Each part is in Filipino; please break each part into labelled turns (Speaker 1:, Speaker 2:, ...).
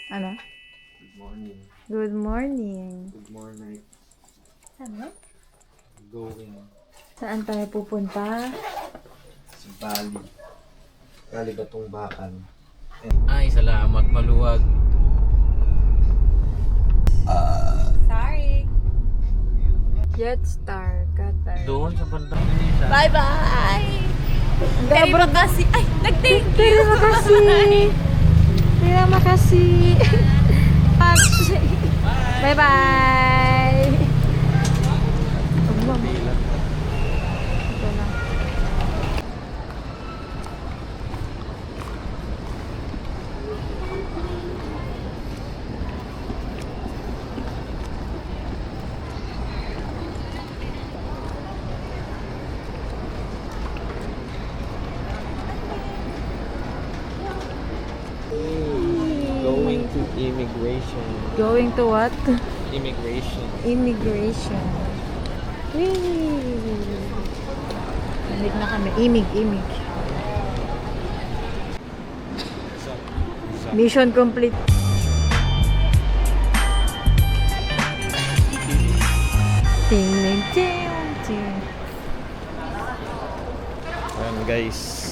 Speaker 1: Ano?
Speaker 2: Good morning.
Speaker 1: Good morning.
Speaker 2: Good morning.
Speaker 1: Ano?
Speaker 2: Going
Speaker 1: Saan tayo pupunta?
Speaker 2: sa Bali. Bali ba itong Bacan? Ay, salamat maluwag.
Speaker 1: Sorry. Jetstar, Qatar.
Speaker 2: Doon sa bandang
Speaker 1: Bye-bye!
Speaker 3: Terima kasih. Ay, nag-thank you.
Speaker 1: Terima kasih. Terima kasih. Bye-bye! Ito na.
Speaker 2: Going to immigration.
Speaker 1: Going to what?
Speaker 2: Immigration.
Speaker 1: Immigration. Imig na kami. Imig. Mission complete. Ting, ting, ting, ting.
Speaker 2: Ayan guys.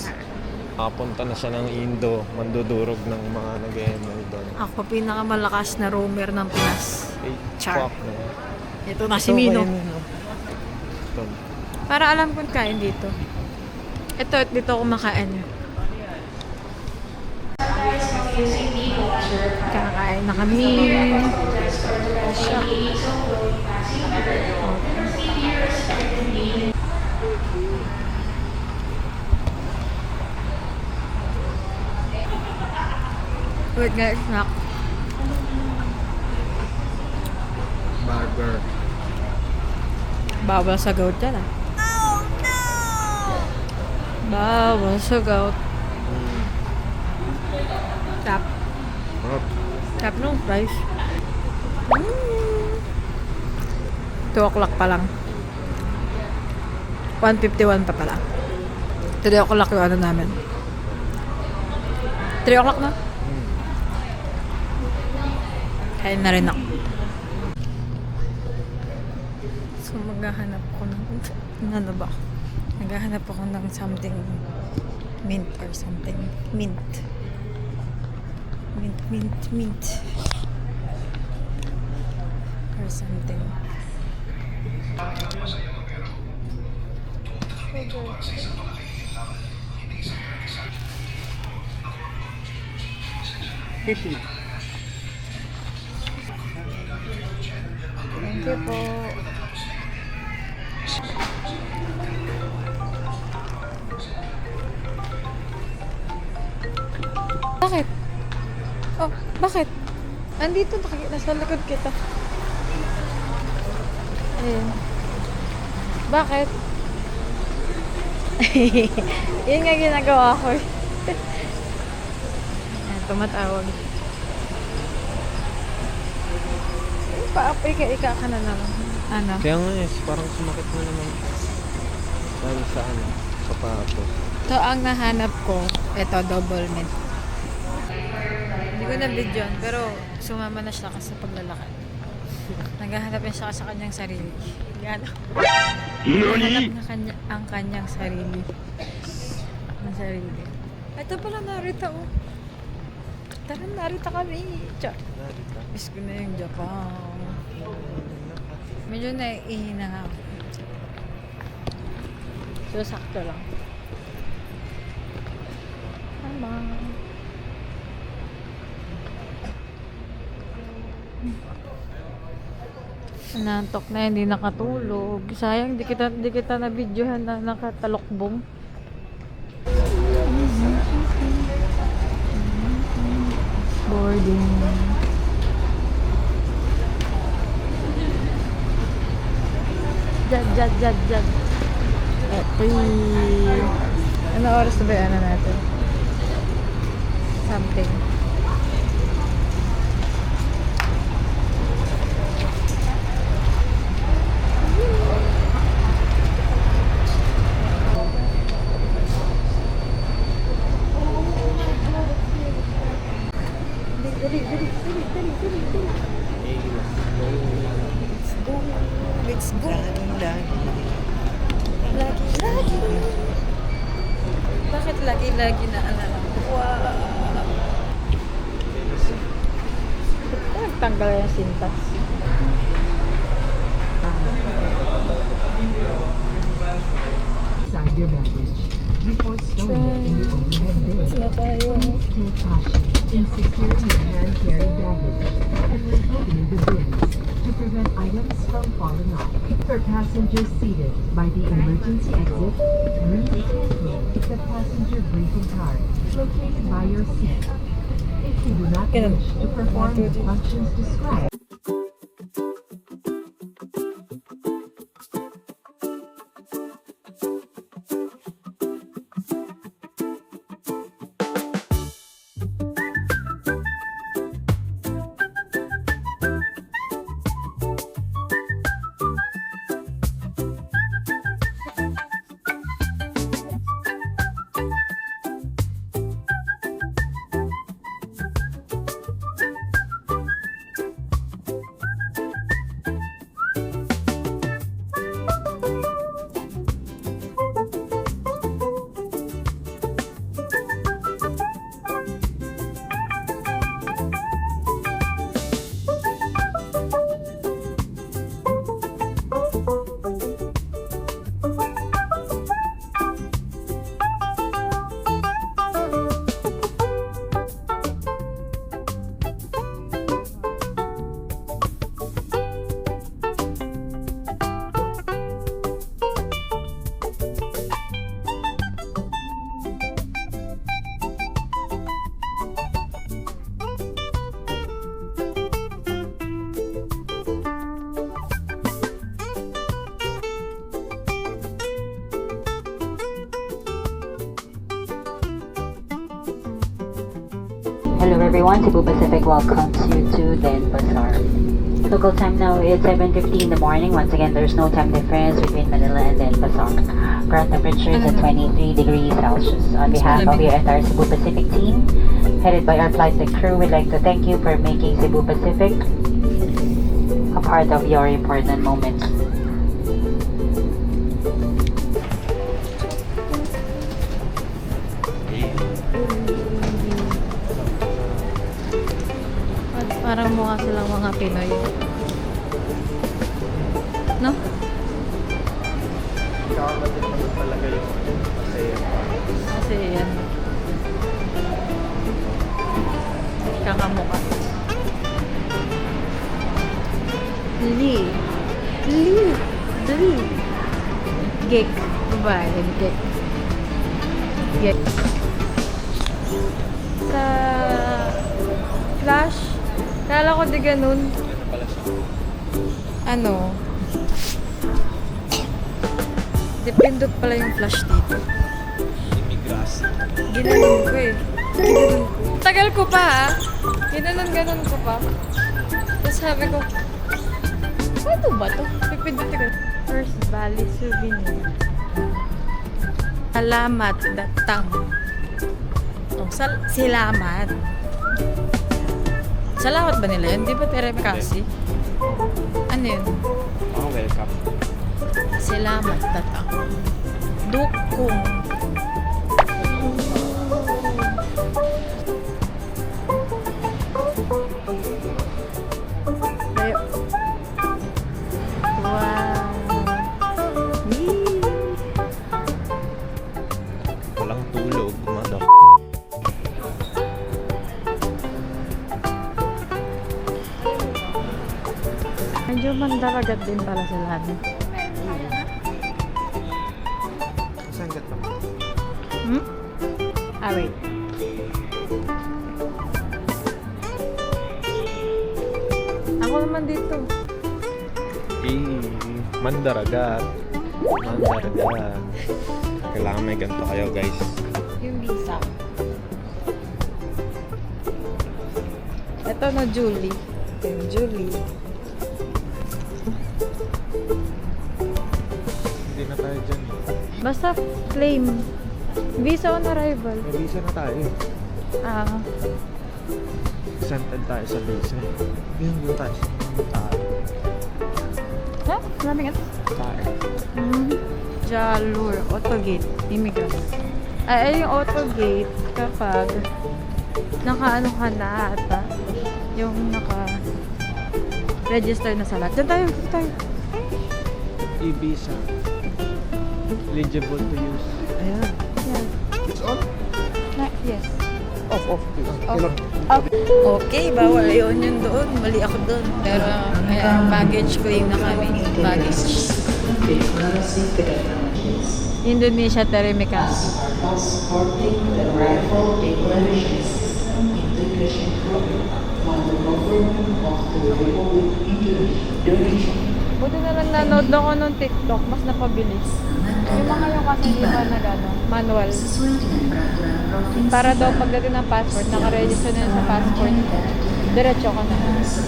Speaker 2: Papunta na siya ng Indo. Mandudurog ng mga nag-ML doon.
Speaker 1: Ako pinakamalakas na roamer ng Pinas.
Speaker 2: Hey,
Speaker 1: Char.
Speaker 2: fuck man.
Speaker 1: Ito na si Mino.
Speaker 2: Ito.
Speaker 1: Para alam kong kain dito. Ito, dito ako makain. Kakain na kami. Wait nga, snack.
Speaker 2: Burger.
Speaker 1: Bawal sa goat yan ah. Oh no! Bawal sa goat. Tap. Tap nung price. 2 o'clock pa lang. 1:51 pa pala. 3 o'clock yung ano namin. 3 o'clock na? Kain na rin ako. So maghahanap ako ng ano ba? Naghahanap ako ng something mint or something. Mint. Or something.
Speaker 2: Pipi.
Speaker 1: Thank you po. Bakit? Oh, bakit? Andito, nasa likod kita. Ayun. Bakit? Yun nga ginagawa ko. Ayan, tumatawag. Paapika-ika ka na naman. Ano?
Speaker 2: Kaya nga parang sumakit na naman. Dahil sa ano, sapatos.
Speaker 1: Ito ang nahanap ko. Ito, double mint. Hindi ko na-videoan, pero sumama na siya kasi paglalakad. Naghahanap niya siya sa kanyang sarili. Naghahanap na ang kanyang sarili. Ang sarili. Ito pala, Narita oh. Tara, Narita kami. Tsa. Miss ko na yung Japan. Medyo naiihina nga ako. So, sakto lang. Tama. Nantok na, hindi nakatulog. Sayang, di kita na videohan na nakatalokbong. Boarding. Jad. Eto ano oras na ba yung ano natin? Something. Dali, dali, dali, dali, dali, dali.
Speaker 2: Hey, let's go.
Speaker 1: Let's go. Let's go.
Speaker 2: Lagi.
Speaker 1: Lagi, lagi. Bakit lagi-lagi na alala ko? Wow. Nagtanggal yung sintas.
Speaker 4: Inside your baggage before stowing it in the overhead bin.
Speaker 1: Sila tayo.
Speaker 4: Take caution in securing your hand-carry baggage and when opening the bins to prevent items from falling off. For passengers seated by the emergency exit, read carefully the passenger briefing card located by your seat. If you do not
Speaker 1: Ganun.
Speaker 4: wish to perform the functions described,
Speaker 5: Hello everyone, Cebu Pacific welcomes you to Denpasar. Local time now is 7:50 in the morning. Once again, there's no time difference between Manila and Denpasar. Current temperature is at 23 degrees Celsius. On behalf of your entire Cebu Pacific team, headed by our flight deck crew, we'd like to thank you for making Cebu Pacific a part of your important moment.
Speaker 1: At parang mukha silang mga Pinoy. No?
Speaker 2: Kakagalit naman talaga yung
Speaker 1: Kasi yan. Kakamukha. Li. Gek. Diba? Yan, gek. Gek. Sa flash, kala ko di ganun.
Speaker 2: Ano pala siya?
Speaker 1: Ano? Depindot pala yung flash dito.
Speaker 2: Imigrasi.
Speaker 1: Ginanon ko eh. Ginanon ko. Tagal ko pa ha. Ginanon ko pa. Tapos sabi ko, ano ba to? Pipindutin ko. First Valley Souvenir. Salamat, datang. Oh, salamat. Salamat ba nila yun? Di ba terem kasi? Ano yun?
Speaker 2: Oh, welcome.
Speaker 1: Salamat, datang. Dukong. Ayo. Wow. Yee.
Speaker 2: Walang tulog, mother.
Speaker 1: Medyo mandaragat din pala sila. No?
Speaker 2: Saan ka to?
Speaker 1: Hmm? Ah, wait. Ako naman dito.
Speaker 2: Mandaragat. Mandaragat. Kailangan may ganito kayo, guys.
Speaker 1: Yung visa. Ito na Julie. Yung Julie.
Speaker 2: Hindi na tayo dyan.
Speaker 1: Basta claim. Visa on arrival.
Speaker 2: May visa na tayo.
Speaker 1: Ah.
Speaker 2: exempted tayo sa visa. Yan yung tayo.
Speaker 1: Ha? Maraming ano?
Speaker 2: Tayo.
Speaker 1: Jalur, Autogate, immigrant. Ay, yung Autogate, kapag naka-ano ka na ata, yung naka-register na sa lahat. Diyan tayo, dito tayo.
Speaker 2: E-visa. Eligible to use.
Speaker 1: Ayan. Yan.
Speaker 2: It's on?
Speaker 1: Yes.
Speaker 2: Off.
Speaker 3: Okay, bawal yun yun doon. Mali ako doon. Pero, ayan, baggage ko yung nakamit. Baggage.
Speaker 1: Indonesia Terimikan.
Speaker 4: Passporting the arrival declaration system integration program by the government of the Republic Indonesia.
Speaker 1: Buti na lang nanood ako nung TikTok, mas napabilis. Yung mga yung kasi di ba na gano'n, manual. Para daw pagdating ng passport, nakaregister na yun sa passport, diretso ka na.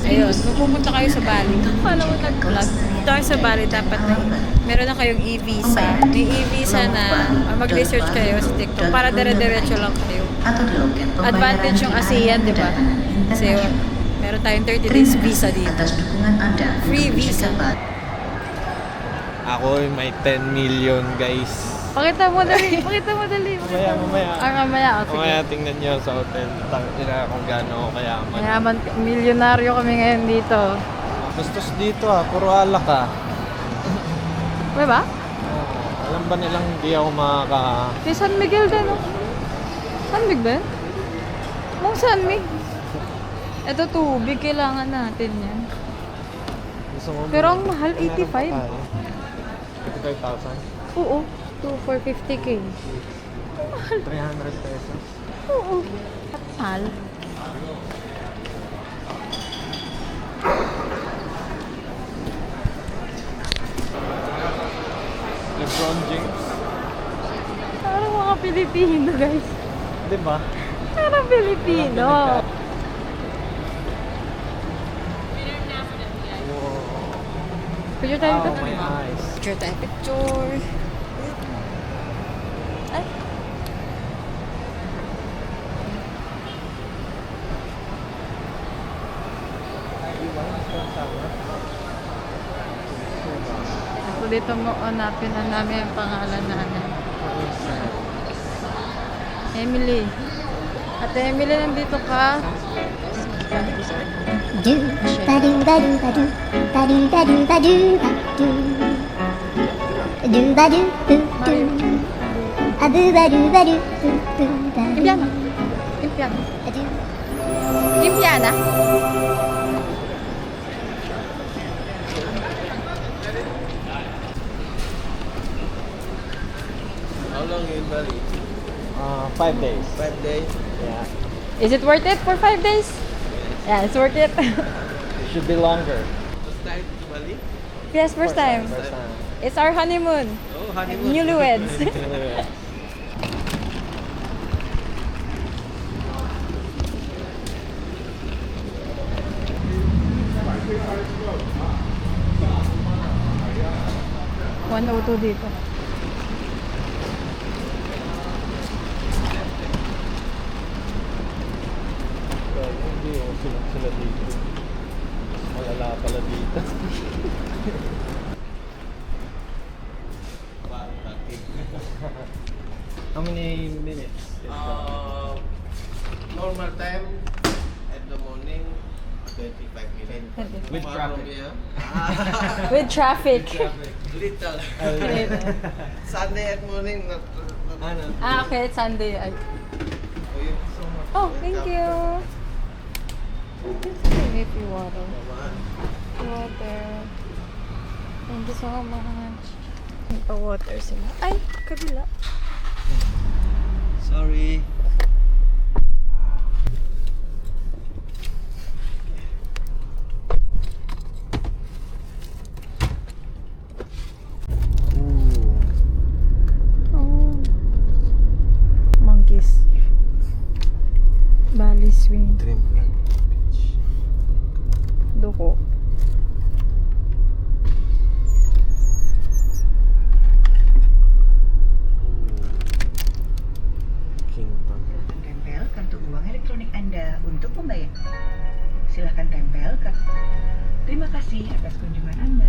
Speaker 3: Ayun, kung pumunta kayo sa Bali, paano mo nag-vlog? Dito kayo sa Bali, dapat na meron na kayong e-visa. May e-visa na mag-research kayo sa TikTok para dire-diretso lang kayo. Advantage yung ASEAN, di ba? Kasi meron tayong 30 days visa dito. Free visa.
Speaker 2: Ako may 10 million guys.
Speaker 1: Pakita mo dali, pakita mo dali.
Speaker 2: Mamaya.
Speaker 1: Mamaya, o sige.
Speaker 2: Mamaya tingnan nyo sa hotel. Tangina kung gaano ako kayaman.
Speaker 1: Mayaman, milyonaryo kami ngayon dito.
Speaker 2: Bastos dito puro alak
Speaker 1: May ba?
Speaker 2: Alam ba nilang hindi ako
Speaker 1: Si San Miguel din, no? San Miguel ba yun? Mong San Miguel. Ito tubig, kailangan natin yan.
Speaker 2: Gusto mo
Speaker 1: Pero ang mahal,
Speaker 2: Meron
Speaker 1: 85.
Speaker 2: pa tayo. 85,000?
Speaker 1: Oo, 450k.
Speaker 2: 300 pesos.
Speaker 1: Oo. Mahal.
Speaker 2: LeBron James.
Speaker 1: Parang mga Pilipino, guys.
Speaker 2: Di ba?
Speaker 1: Parang Pilipino. Picture tayo dito.
Speaker 2: my eyes.
Speaker 3: Picture tayo, picture. Ay,
Speaker 1: So dito mo hanapin na namin ang pangalan namin. Emily. Ate Emily, nandito ka?
Speaker 6: Do ba do ba do ba do ba do ba do ba do ba do ba do do do a do ba do ba do do do ba do
Speaker 1: Impiana. Impiana.
Speaker 6: ba do.
Speaker 1: Impiana?
Speaker 2: How long in Bali? 5 days. 5 days? Yeah.
Speaker 1: Is it worth it for 5 days? Yeah, it's worth it.
Speaker 2: It should be longer. First time to Bali?
Speaker 1: Yes, first time.
Speaker 2: First time.
Speaker 1: It's our honeymoon.
Speaker 2: Oh, honeymoon.
Speaker 1: Newlyweds. One o two dito.
Speaker 2: Hindi sila dito. Malala pala dito. How many minutes?
Speaker 7: Normal time at the morning 25 minutes.
Speaker 2: With
Speaker 7: Far from
Speaker 2: traffic.
Speaker 7: here.
Speaker 1: With traffic.
Speaker 7: Little. Sunday at morning not
Speaker 2: Ano?
Speaker 1: Okay, it's Sunday. Ay.
Speaker 7: for you. So much.
Speaker 1: Oh, thank you. Give you water. Water. Thank you so much. May pa-water sila. Ay, kabila.
Speaker 7: Sorry.
Speaker 1: Oh. Monkeys. Bali swing.
Speaker 2: Dreamland Beach.
Speaker 1: Duko.
Speaker 2: King Pang.
Speaker 8: Tempel kartu uang elektronik Anda untuk pembayaran.
Speaker 4: Silakan tempelkan. Terima kasih atas kunjungan Anda.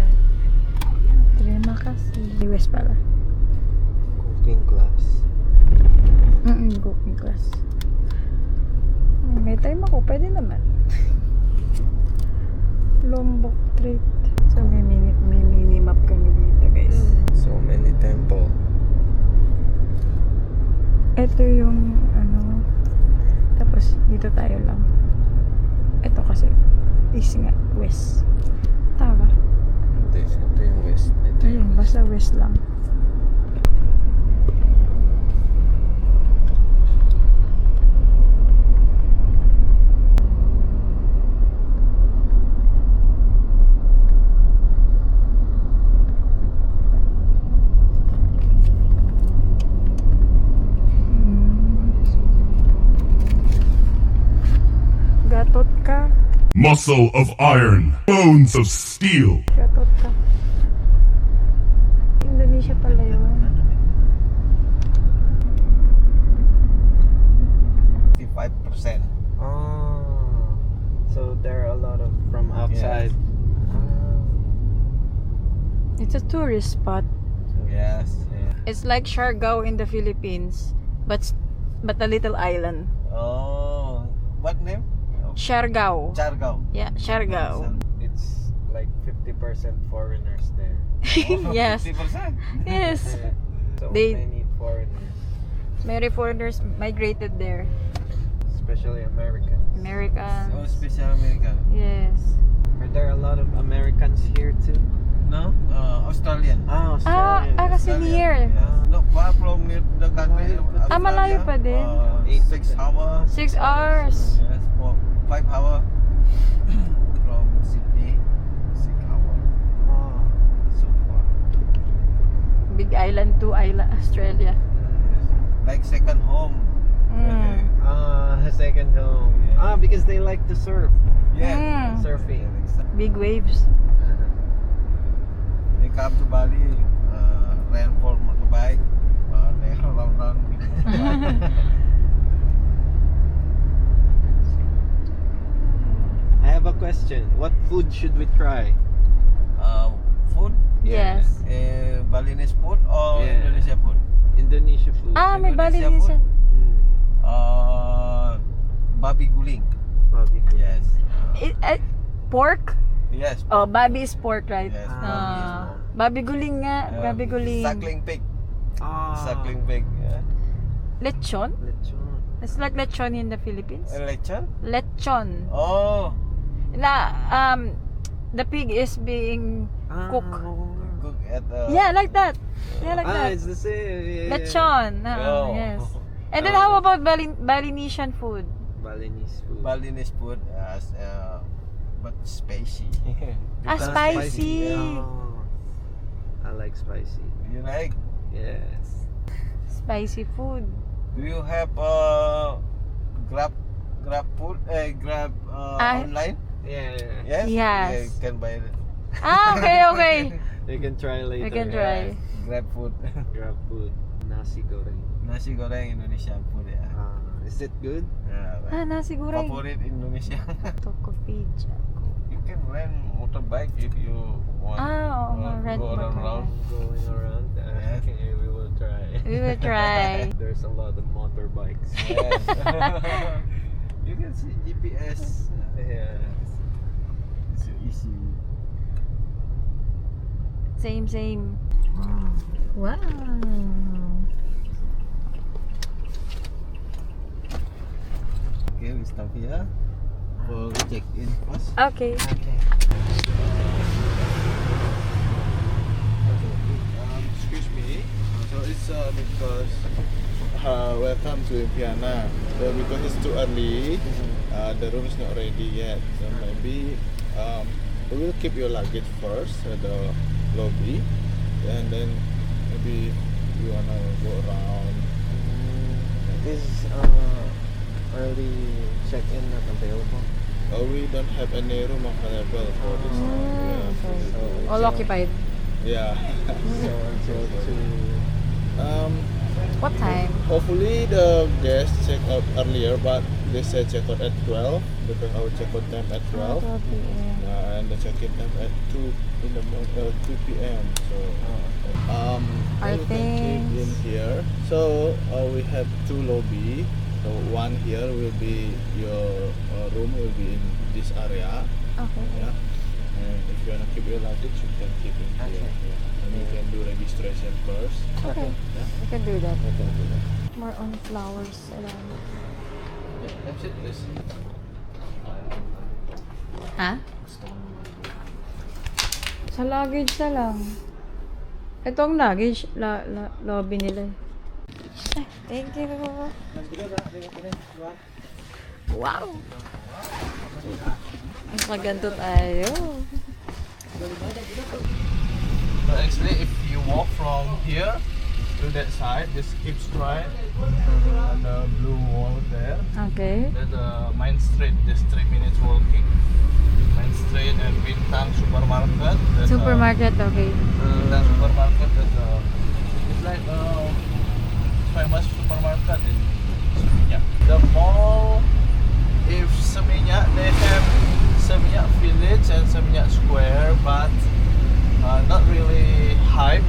Speaker 3: Terima kasih. US pala.
Speaker 2: Cooking class.
Speaker 3: Cooking class. May time ako, pwede naman. Lombok Street. So may mini map kami dito, guys.
Speaker 2: So many temple.
Speaker 3: Ito yung ano. Tapos dito tayo lang. Ito kasi is nga west. Tama ba?
Speaker 2: Hindi, ito yung west. Ito yung
Speaker 3: Ayun, basta west lang. Gatot ka.
Speaker 8: Muscle of iron, bones of steel.
Speaker 3: Gatot ka. Indonesia pala yun.
Speaker 7: 55%.
Speaker 2: Oh, so there are a lot of from outside.
Speaker 3: It's a tourist spot.
Speaker 7: Yes. Yeah.
Speaker 3: It's like Siargao in the Philippines, but a little island.
Speaker 7: Oh, what name?
Speaker 3: Siargao.
Speaker 7: Siargao.
Speaker 3: Yeah, Siargao.
Speaker 2: It's like 50% foreigners there.
Speaker 3: Yes.
Speaker 7: 50%.
Speaker 3: Yes.
Speaker 2: So
Speaker 3: They-
Speaker 2: many foreigners,
Speaker 3: Many foreigners migrated there.
Speaker 2: especially Americans.
Speaker 7: Oh,
Speaker 3: Americans.
Speaker 7: special America.
Speaker 3: Yes.
Speaker 2: Are there a lot of Americans here too?
Speaker 7: No, Australian.
Speaker 2: Australian.
Speaker 3: Kasi near.
Speaker 7: Yes. Not far from the country.
Speaker 3: malayo pa din.
Speaker 7: 6 hours.
Speaker 3: 6 hours.
Speaker 7: Yes, 5 hours from Sydney. 6 hours.
Speaker 2: Oh.
Speaker 7: So far.
Speaker 3: Big island to island, Australia.
Speaker 7: Yes. Like second home.
Speaker 3: Mm.
Speaker 2: Second home.
Speaker 7: Yeah.
Speaker 2: Because they like to surf.
Speaker 7: Yeah.
Speaker 3: Mm.
Speaker 2: Surfing.
Speaker 3: Big waves.
Speaker 7: They come to Bali, rent for motorbike. They run with motorbike.
Speaker 2: I have a question. What food should we try?
Speaker 7: Food?
Speaker 3: Yes.
Speaker 7: Balinese food or
Speaker 2: Yeah.
Speaker 7: Indonesia food?
Speaker 2: Indonesia food.
Speaker 3: May
Speaker 7: Indonesia
Speaker 3: Balinese.
Speaker 2: Mm.
Speaker 7: Babi guling.
Speaker 2: Barbecue.
Speaker 7: Yes.
Speaker 3: Pork?
Speaker 7: Yes.
Speaker 3: Oh, babi is pork, right?
Speaker 7: Yes,
Speaker 3: Babi guling nga. Babi guling.
Speaker 7: Suckling pig.
Speaker 2: Ah.
Speaker 7: Suckling pig. Yeah.
Speaker 3: Lechon?
Speaker 2: Lechon.
Speaker 3: It's like lechon in the Philippines.
Speaker 7: Lechon?
Speaker 3: Lechon.
Speaker 7: Oh.
Speaker 3: The pig is being cooked.
Speaker 7: Cook at
Speaker 3: Yeah, like that. Yeah, like that.
Speaker 2: It's the same. Yeah,
Speaker 3: Lechon.
Speaker 7: Oh.
Speaker 3: Yes. And then how about Balinesian food?
Speaker 2: Balinese food.
Speaker 7: Balinese food as but spicy.
Speaker 3: Spicy.
Speaker 2: Oh. I like spicy.
Speaker 7: You like?
Speaker 2: Yes.
Speaker 3: Spicy food.
Speaker 7: Do you have Grab food? Grab online?
Speaker 2: Yeah.
Speaker 7: Yes.
Speaker 3: Yes.
Speaker 7: Yeah, you can buy it.
Speaker 3: Okay.
Speaker 2: You can try later.
Speaker 3: We can try.
Speaker 7: Grab food.
Speaker 2: Grab food. Nasi goreng.
Speaker 7: Nasi goreng Indonesian food ya.
Speaker 2: Is it good?
Speaker 3: Nasi goreng.
Speaker 7: Favorit Indonesia.
Speaker 3: Tokopedia.
Speaker 7: You can rent motorbike if you want.
Speaker 3: Rent
Speaker 7: go around.
Speaker 2: Going around.
Speaker 7: Yes.
Speaker 2: Okay, we will try.
Speaker 3: We will try.
Speaker 2: There's a lot of motorbikes.
Speaker 7: Yes. You can see GPS.
Speaker 2: Yeah.
Speaker 7: So easy.
Speaker 3: Same. Wow.
Speaker 7: Okay, we stop here for check in first.
Speaker 3: Okay.
Speaker 9: Excuse me. So it's because welcome to Impiana. So because it's too early, the room is not ready yet. So maybe we will keep your luggage first at the lobby, and then maybe you wanna go around.
Speaker 2: Is early check-in not available?
Speaker 9: We don't have any room available for this time. Yeah.
Speaker 3: All occupied.
Speaker 9: Yeah.
Speaker 2: So until 2.
Speaker 9: Um,
Speaker 3: What time?
Speaker 9: Hopefully the guests check out earlier, but they said check out at 12 because our check out time at 12.
Speaker 1: 12 p.m.
Speaker 9: And the check-in time at 2 in the 2 p.m. So
Speaker 1: Our
Speaker 9: you can check in
Speaker 1: things.
Speaker 9: here. So we have 2 lobby. So one here will be your room will be in this area.
Speaker 1: Okay.
Speaker 9: Yeah. And if you wanna keep your luggage, you can keep in here. Yeah. And you can do registration first.
Speaker 1: Okay.
Speaker 9: Yeah.
Speaker 1: We can do that.
Speaker 9: You can do that.
Speaker 1: More on flowers around.
Speaker 9: Yeah, that's it, please.
Speaker 1: Ha? Sa luggage na lang. Ito ang luggage. Lobby nila. Ay, thank you. Wow! Ang maganto tayo.
Speaker 9: So actually, if you walk from here to that side, just keep straight on the blue wall there.
Speaker 1: Okay.
Speaker 9: There's the Main Street, just 3 minutes walking. Main Street and Bintang Supermarket. There's
Speaker 1: Supermarket, okay.
Speaker 9: Bintang Supermarket, it's like famous supermarket in Seminyak. The mall, if Seminyak, they have Seminyak Village and Seminyak Square, but not really hype.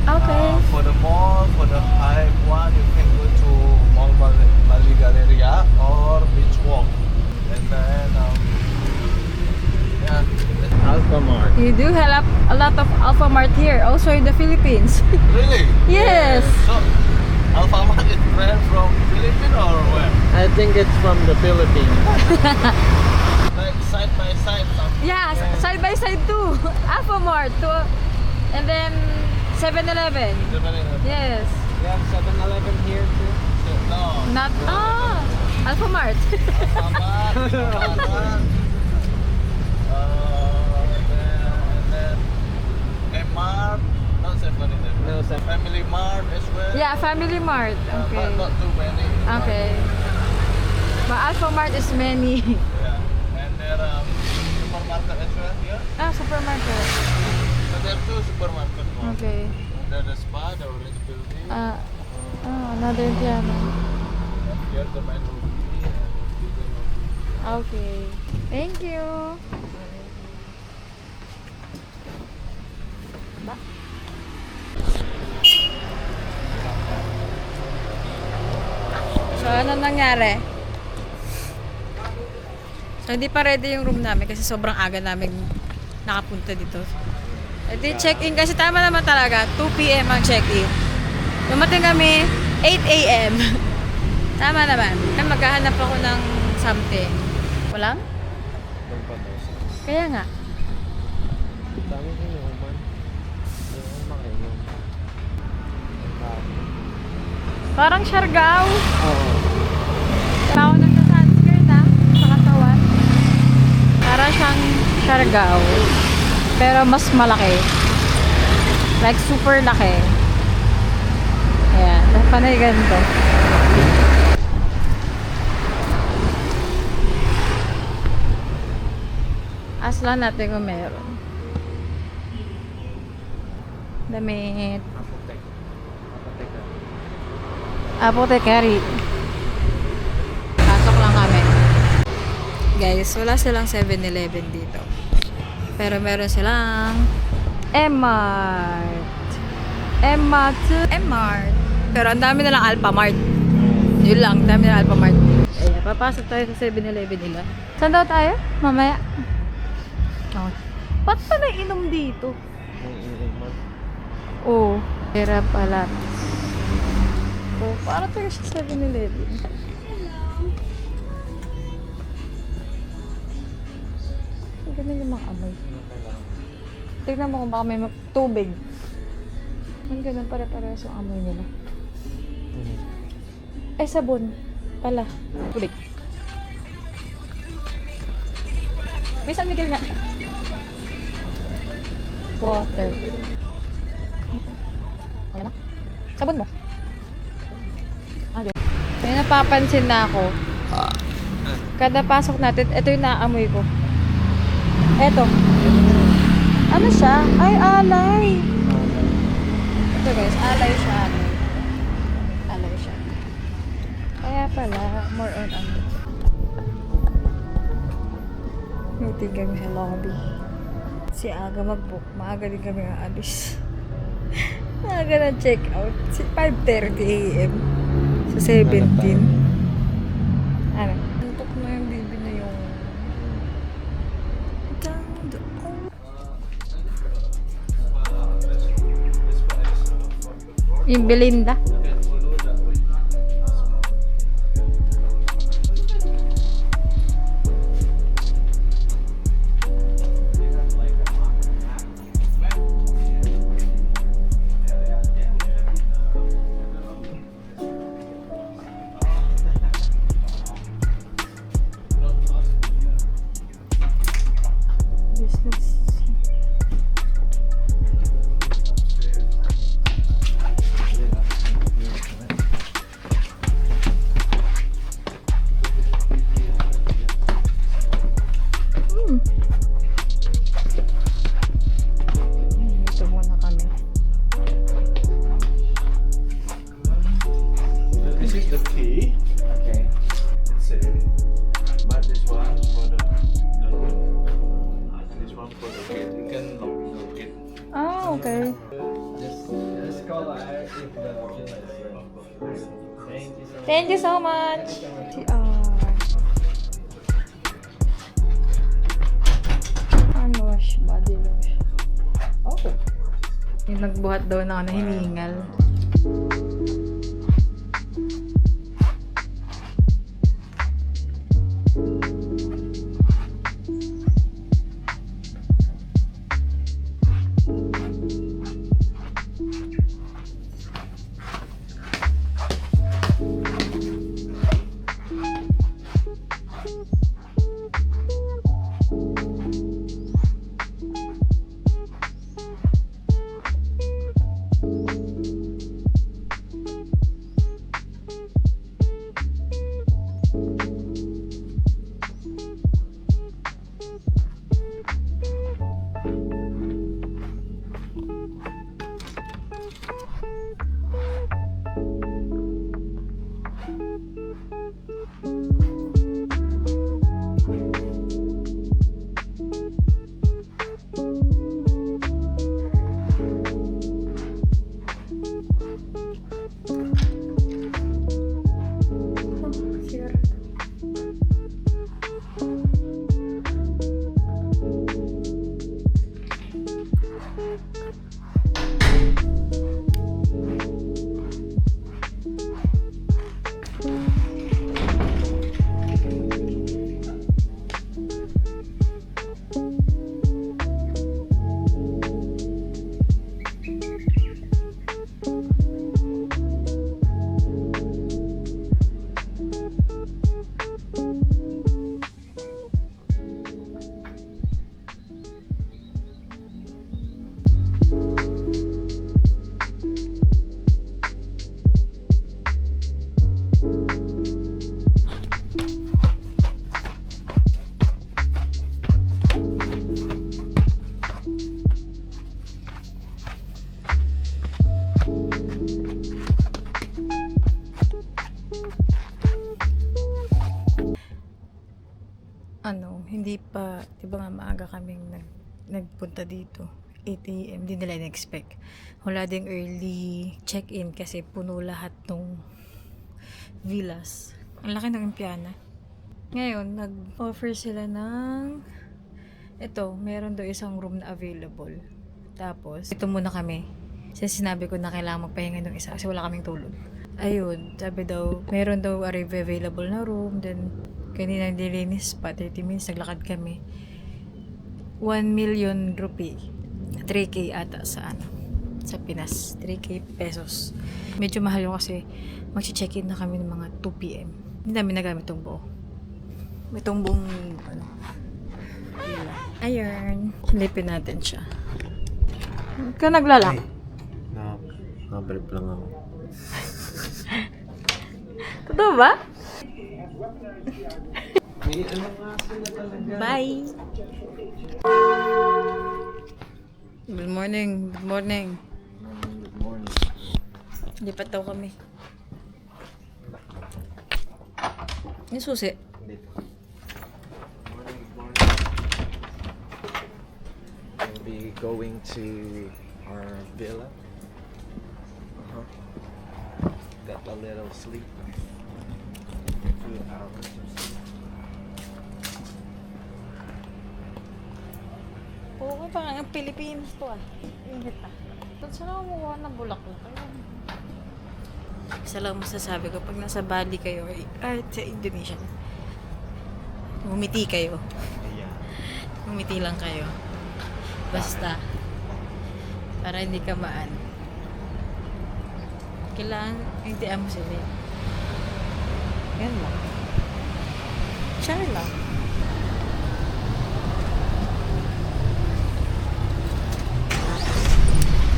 Speaker 1: Okay.
Speaker 9: For the mall, for the hype one, you can go to Mall Bali Galleria or Beach Walk. And then, yeah, Alphamart.
Speaker 1: You do have a lot of Alphamart here, also in the Philippines.
Speaker 9: Really?
Speaker 1: Yes.
Speaker 9: So, Alphamart is brand from Philippines or where?
Speaker 2: I think it's from the Philippines.
Speaker 9: Like side by side something.
Speaker 1: Yeah, side by side too. Alphamart too. And then 7-Eleven. Yes.
Speaker 2: We have 7-Eleven here too.
Speaker 9: No.
Speaker 1: Not Alphamart.
Speaker 9: Alphamart. Alphamart. And then Mart. Not 7-Eleven.
Speaker 2: No,
Speaker 9: Family Mart as well.
Speaker 1: Yeah, Family Mart. Okay.
Speaker 9: But not too many.
Speaker 1: Okay. But Alphamart is many.
Speaker 9: Yeah. And there supermarket as well here.
Speaker 1: Supermarket.
Speaker 9: So there are 2 supermarket.
Speaker 1: Okay.
Speaker 9: There's the spa, the orange building.
Speaker 1: Another piano.
Speaker 9: Here's the main lobby and the lobby.
Speaker 1: Okay. Thank you. So, ano nangyari? So, hindi pa ready yung room namin kasi sobrang aga namin nakapunta dito. E di check-in kasi tama naman talaga, 2 p.m. ang check-in. Dumating kami 8 a.m. Tama naman. Kaya maghahanap ako ng something. Walang? Kaya nga.
Speaker 2: Dami ko yung man. Yung makainom.
Speaker 1: Parang Siargao.
Speaker 2: Oo.
Speaker 1: Ako nagsa-sunscreen sa katawan. Para siyang Siargao. Pero mas malaki. Like super laki. Ayan. Panay ganito. Aslan natin kung meron. Damit. Apothecary. Pasok lang kami. Guys, wala silang 7-Eleven dito. Pero meron silang M-Mart. M-Mart. Pero ang dami nilang Alphamart. Yun lang, ang dami nilang Alphamart. Ayan, papasok tayo sa 7-Eleven nila. Saan daw tayo? Mamaya. Oh. Ba't pa nainom dito? Oh, pera pala. Oh, para tayo sa 7-Eleven. Ang ganda yung mga amoy. Tignan mo kung baka may tubig. Ang ganun pare-parehas yung amoy nila. Ay, sabon. Pala. Tubig. May San Miguel nga. Water. Ayan na. Sabon mo. May napapansin na ako. Kada pasok natin, ito yung naamoy ko. Eto. Ano siya? Ay, alay. Ito guys, alay siya. Alay siya. Kaya pala, more on ano.
Speaker 3: Meeting kami sa lobby. Si aga mag-book. Maaga din kami aalis. Maaga na check out. 5:30 a.m. Sa 17. Ano? Antok na yung baby na yung... Yung Belinda. Business. Ito muna kami.
Speaker 9: This is the key. Okay. It's but this one for the room. This one for the gate. You can lock the gate.
Speaker 3: Ah, okay.
Speaker 7: Just call if the
Speaker 3: Thank you so much. Hand wash, body lotion. Oh. Yung nagbuhat daw na hiningal. Hindi pa, di ba nga maaga kaming nagpunta dito. 8 a.m. Hindi nila in-expect. Wala ding early check-in kasi puno lahat ng villas. Ang laki ng Impiana. Ngayon, nag-offer sila ng meron daw isang room na available. Tapos, ito muna kami. Kasi sinabi ko na kailangan magpahinga ng isa kasi wala kaming tulog. Ayun, sabi daw, meron daw available na room. Then, kanina nilinis pa, 30 minutes, naglakad kami. 1 million rupee. 3K ata sa sa Pinas. 3K pesos. Medyo mahal yun kasi mag-check-in na kami ng mga 2 p.m. Hindi namin nagamit itong buo. Itong buong, ayun. Silipin natin siya. Huwag ka naglalak.
Speaker 2: Nakabrip lang ako.
Speaker 3: Totoo ba? Bye! Good morning. Good morning.
Speaker 2: Good morning.
Speaker 3: Lipat daw kami. Yung susi.
Speaker 2: Good morning. going to our villa. Got a little sleep. 2 hours or so.
Speaker 3: Oo, parang ang Pilipinas to ah. Init ah. Doon saan ako kumuha ng bulaklak? Isa lang masasabi ko, pag nasa Bali kayo, ay sa Indonesia, umiti kayo.
Speaker 2: Yeah.
Speaker 3: Umiti lang kayo. Basta. Para hindi ka maan. Kailangan hintian mo sila. Yan lang. Siya lang.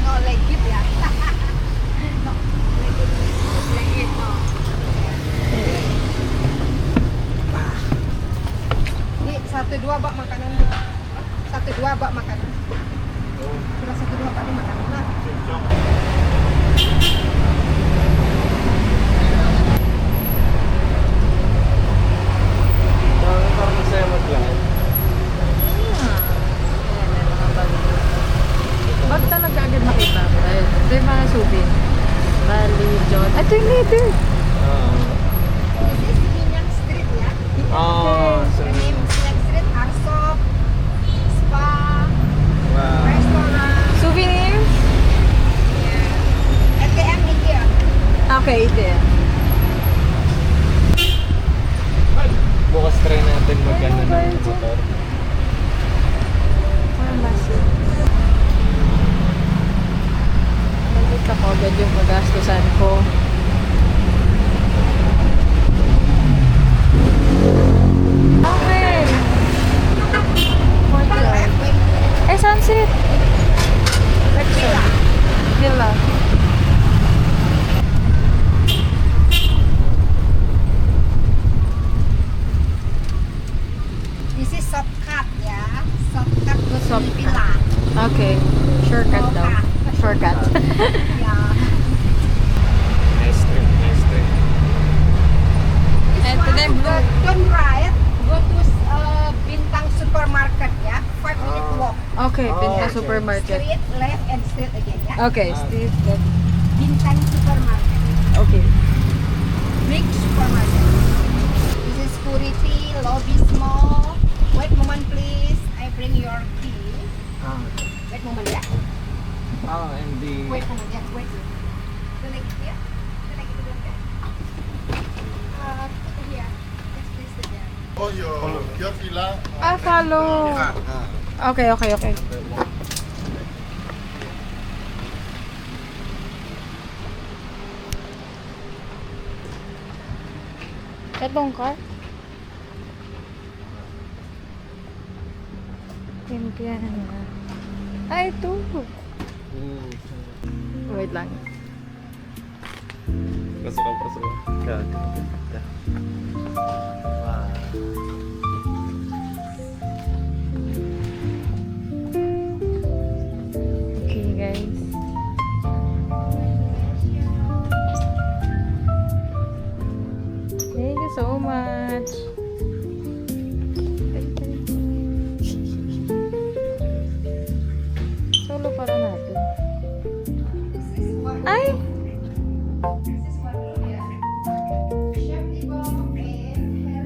Speaker 6: No, like it, yeah. No, like it, no. Ini 1-2 bak makanan. 1-2 bak makanan. Cuma 1-2 bak ni makanan lah.
Speaker 2: Parang masaya mag-live.
Speaker 3: Ba't talaga agad makita? Ayun, ito yung mga subin. Bali, John. Ito yung leader.
Speaker 6: This is Minyak Street, ya.
Speaker 2: So
Speaker 6: The name is Minyak Street, Arsop, Spa,
Speaker 2: wow.
Speaker 6: Restaurant.
Speaker 3: Souvenir?
Speaker 6: Yeah. ATM in here.
Speaker 3: Okay, ito yan.
Speaker 2: Bukas try natin mag-ano ng motor.
Speaker 3: Parang massive. Nakita ko agad yung magastusan ko. Okay. Eh, sunset. Villa.
Speaker 6: This is shortcut, ya. Shortcut go to
Speaker 3: Shortcut.
Speaker 6: Villa.
Speaker 3: Okay. Shortcut daw. Shortcut.
Speaker 6: Yeah.
Speaker 2: Nice trip, nice trip.
Speaker 3: And then blue.
Speaker 6: Turn right, go to Bintang Supermarket, ya. 5-minute walk.
Speaker 3: Okay, Pinta
Speaker 2: okay.
Speaker 3: Supermarket.
Speaker 6: Straight left and straight again, ya.
Speaker 3: Okay, Steve. Then.
Speaker 6: Bintang Supermarket.
Speaker 3: Okay.
Speaker 6: Big supermarket. This is Purity Lobby Small. Wait moment, please. I bring your key. Wait moment, ya.
Speaker 2: And the...
Speaker 6: Wait moment, ya. Wait. The leg here. The leg itu belakang. Here. Yes, please sit there.
Speaker 9: Oh, your villa.
Speaker 3: Ah, follow. Okay, okay, okay. Etong car? Timpiahan na. Ah, ito. Wait lang.
Speaker 2: Pasok ka, pasok ka. Ganda. Wow.
Speaker 3: Okay, guys. Thank you so much. Solo para natin. Ay!
Speaker 6: This is one room, ya. Chef table and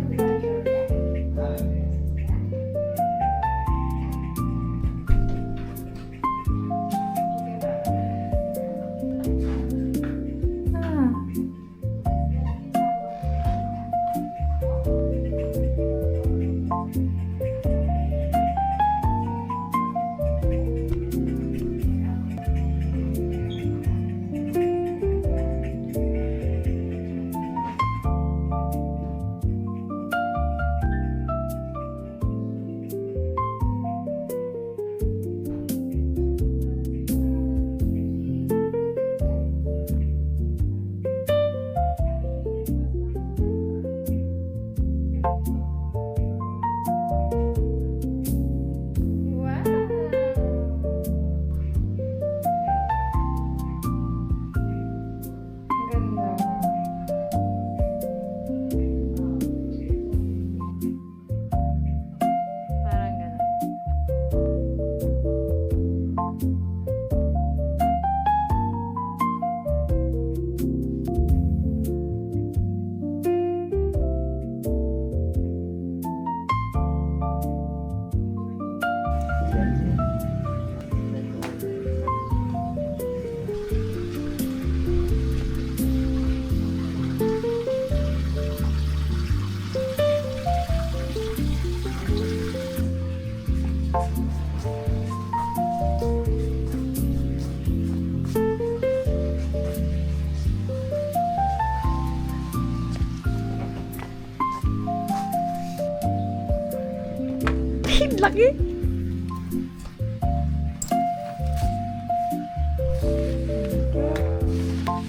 Speaker 3: Laki.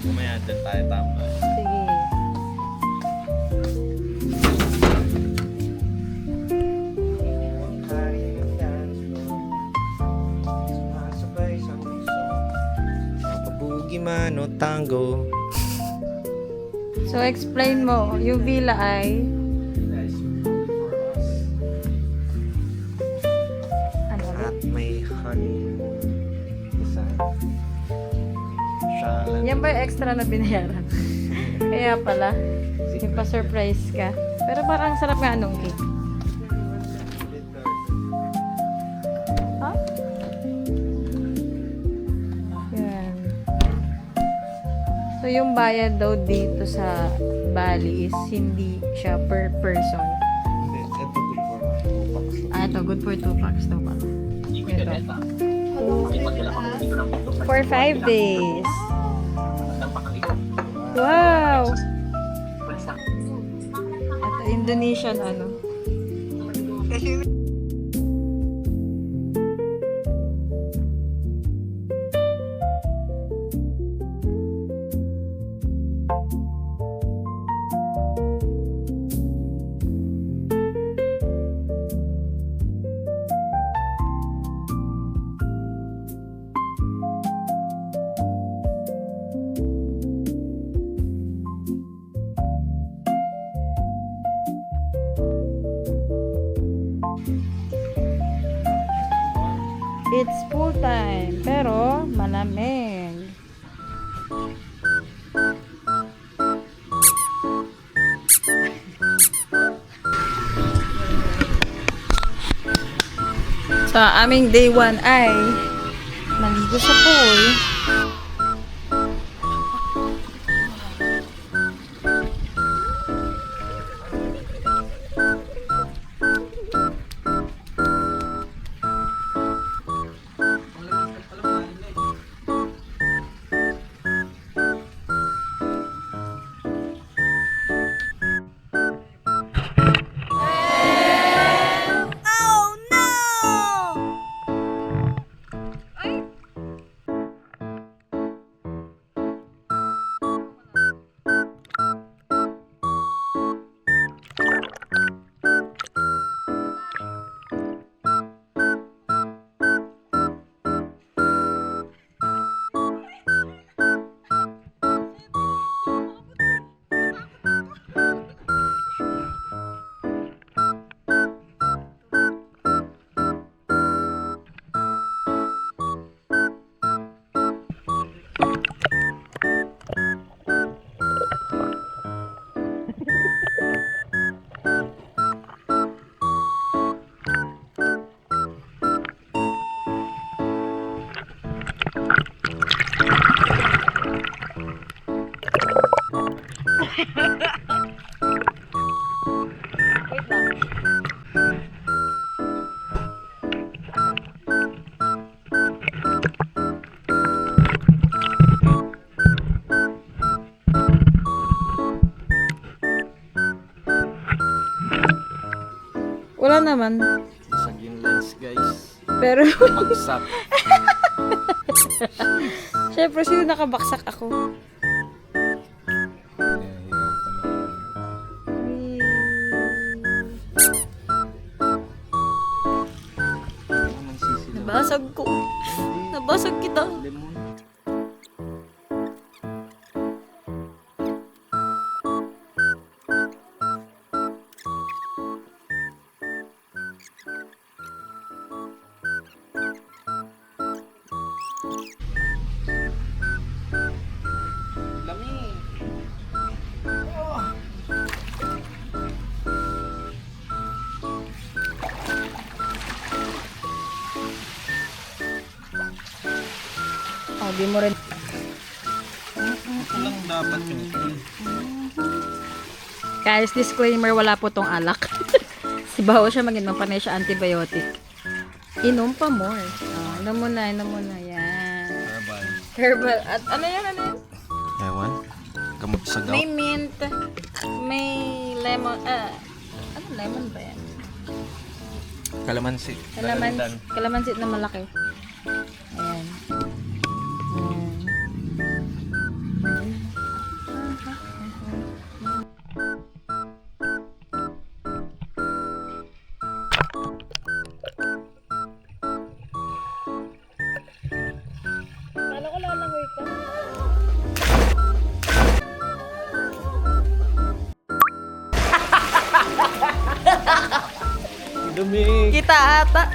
Speaker 7: Mamaya dyan tayo tambay.
Speaker 3: Sige.
Speaker 2: Pabugi man o tango.
Speaker 3: So, explain mo. Yung villa ay... Ano?
Speaker 2: At may honey. Isa. Shalan.
Speaker 3: Yan ba yung extra na binayaran? Kaya pala. Yung pa-surprise ka. Pero parang sarap nga nung cake. Ha? Yan. So, yung bayad daw dito sa Bali is hindi siya per person.
Speaker 7: Ito good for 2 packs.
Speaker 3: Ah, ito. Good for 2 packs daw pala. Ito. For 5 days. Wow! Ito, Indonesian ano. It's full time, pero malamig. Sa aming day 1 ay maligo sa pool. Wala naman.
Speaker 2: Basag yung lens, guys.
Speaker 3: Pero,
Speaker 2: Bagsak.
Speaker 3: syempre, sino nakabaksak ako? Nabasag ko. Nabasag kita. Oh, di mo rin.
Speaker 7: Ito lang dapat yung
Speaker 3: Guys, disclaimer, wala po tong alak. Si baho siya mag-inom pa na siya antibiotic. Inom pa more. Oh, inom mo na, inom mo na. Yan.
Speaker 7: herbal.
Speaker 3: Herbal. At ano yan, ano yan?
Speaker 2: Ewan. Gamot sa
Speaker 3: May
Speaker 2: gout.
Speaker 3: mint. May lemon. Ano lemon ba yan?
Speaker 2: Kalamansi.
Speaker 3: Kalamansi na malaki. Ayan. Kala ko lalangoy ka.
Speaker 2: Dumi.
Speaker 3: Kita ata.